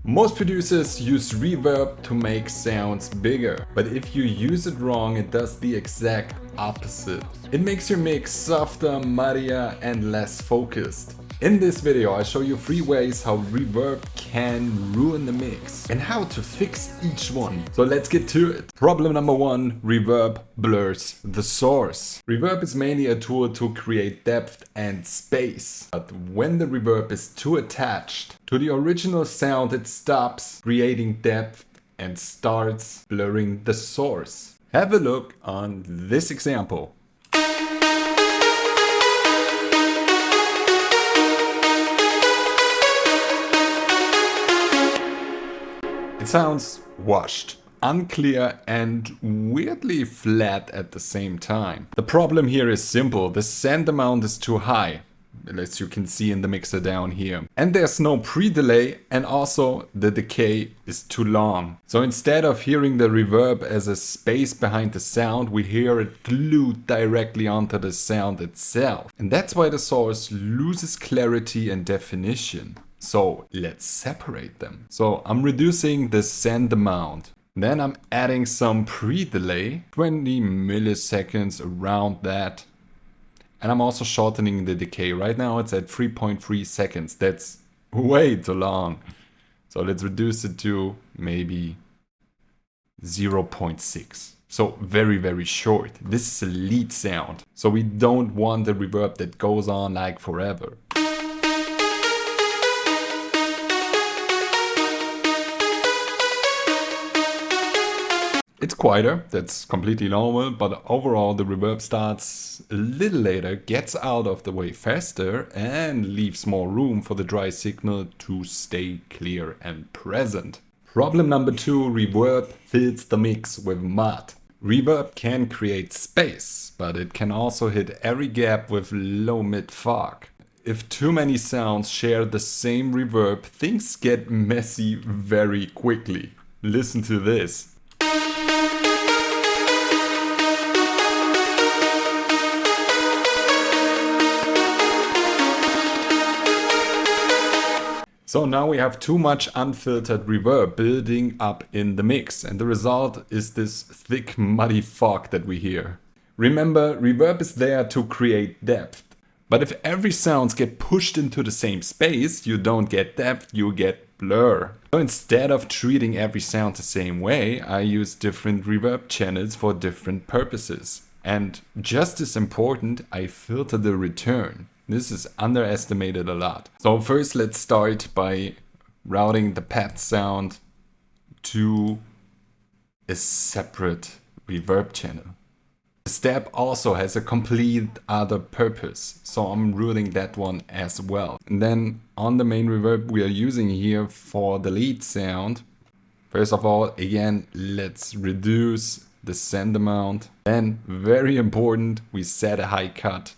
Most producers use reverb to make sounds bigger, but if you use it wrong, it does the exact opposite. It makes your mix softer, muddier, and less focused. In this video, I show you 3 ways how reverb can ruin the mix and how to fix each one. So let's get to it. Problem number 1, reverb blurs the source. Reverb is mainly a tool to create depth and space. But when the reverb is too attached to the original sound, it stops creating depth and starts blurring the source. Have a look on this example. It sounds washed, unclear, and weirdly flat at the same time. The problem here is simple. The send amount is too high, as you can see in the mixer down here. And there's no pre-delay, and also the decay is too long. So instead of hearing the reverb as a space behind the sound, we hear it glued directly onto the sound itself. And that's why the source loses clarity and definition. So let's separate them. So I'm reducing the send amount. Then I'm adding some pre-delay, 20 milliseconds around that. And I'm also shortening the decay. Right now it's at 3.3 seconds. That's way too long. So let's reduce it to maybe 0.6. So very, very short. This is a lead sound. So we don't want the reverb that goes on like forever. It's quieter, that's completely normal, but overall the reverb starts a little later, gets out of the way faster, and leaves more room for the dry signal to stay clear and present. Problem number 2, reverb fills the mix with mud. Reverb can create space, but it can also hit every gap with low-mid fog. If too many sounds share the same reverb, things get messy very quickly. Listen to this. So now we have too much unfiltered reverb building up in the mix, and the result is this thick muddy fog that we hear. Remember, reverb is there to create depth, but if every sounds get pushed into the same space, you don't get depth, you get blur. So instead of treating every sound the same way, I use different reverb channels for different purposes. And just as important, I filter the return. This is underestimated a lot. So first let's start by routing the pad sound to a separate reverb channel. The step also has a complete other purpose, so I'm routing that one as well. And then on the main reverb we are using here for the lead sound, first of all, again, let's reduce the send amount. Then, very important, we set a high cut.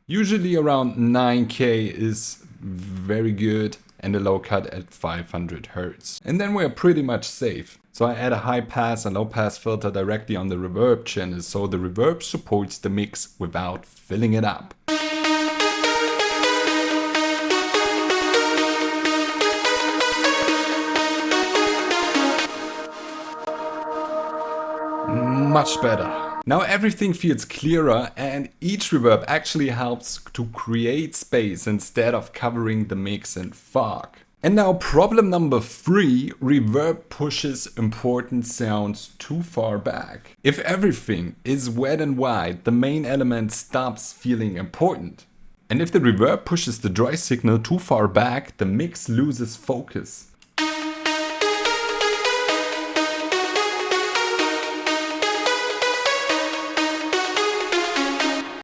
Usually around 9K is very good, and a low cut at 500 Hz. And then we're pretty much safe. So I add a high pass and low pass filter directly on the reverb channel, so the reverb supports the mix without filling it up. Much better. Now everything feels clearer, and each reverb actually helps to create space instead of covering the mix in fog. And now problem number 3, reverb pushes important sounds too far back. If everything is wet and wide, the main element stops feeling important. And if the reverb pushes the dry signal too far back, the mix loses focus.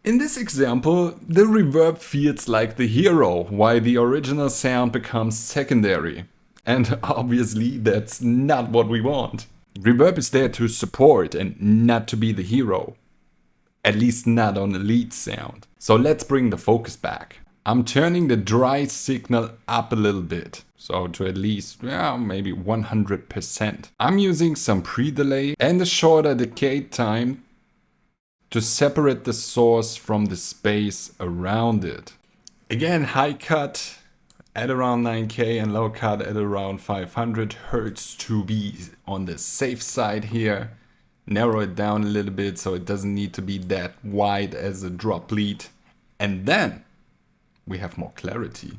In this example, the reverb feels like the hero, while the original sound becomes secondary. And obviously that's not what we want. Reverb is there to support and not to be the hero. At least not on the lead sound. So let's bring the focus back. I'm turning the dry signal up a little bit. So to at least, maybe 100%. I'm using some pre-delay and a shorter decay time to separate the source from the space around it. Again, high cut, at around 9K and low cut at around 500 hertz to be on the safe side here. Narrow it down a little bit so it doesn't need to be that wide as a drop lead. And then we have more clarity.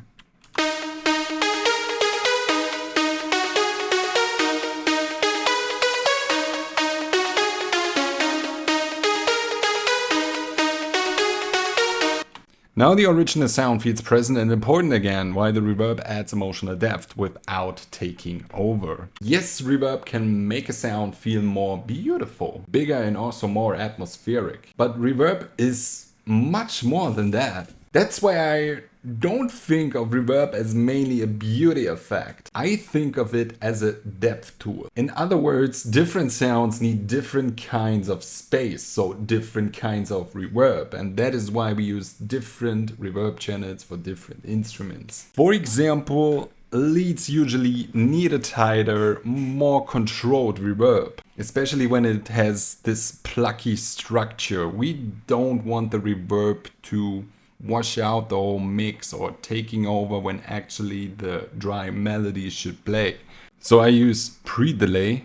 Now the original sound feels present and important again, while the reverb adds emotional depth without taking over. Yes, reverb can make a sound feel more beautiful, bigger and also more atmospheric. But reverb is much more than that. That's why I don't think of reverb as mainly a beauty effect. I think of it as a depth tool. In other words, different sounds need different kinds of space, so different kinds of reverb. And that is why we use different reverb channels for different instruments. For example, leads usually need a tighter, more controlled reverb. Especially when it has this plucky structure. We don't want the reverb to wash out the whole mix or taking over when actually the dry melody should play. So I use pre-delay,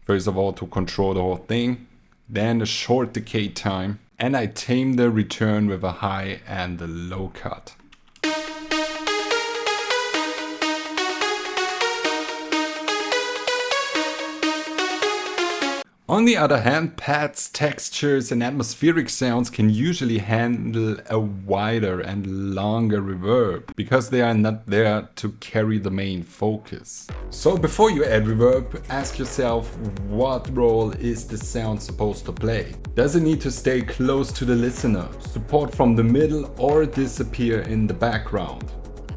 first of all, to control the whole thing, then a short decay time, and I tame the return with a high and a low cut. On the other hand, pads, textures and atmospheric sounds can usually handle a wider and longer reverb because they are not there to carry the main focus. So before you add reverb, ask yourself, what role is the sound supposed to play? Does it need to stay close to the listener, support from the middle, or disappear in the background?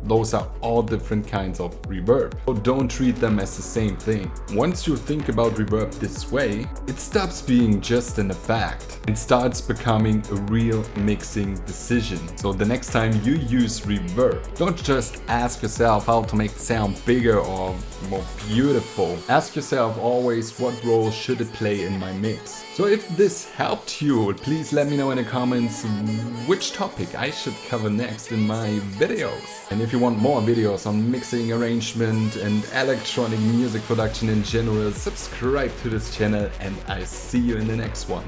Those are all different kinds of reverb. So don't treat them as the same thing. Once you think about reverb this way, it stops being just an effect and starts becoming a real mixing decision. So the next time you use reverb, don't just ask yourself how to make the sound bigger or more beautiful. Ask yourself always, what role should it play in my mix? So if this helped you, please let me know in the comments which topic I should cover next in my videos. And if you want more videos on mixing, arrangement and electronic music production in general, subscribe to this channel and I see you in the next one.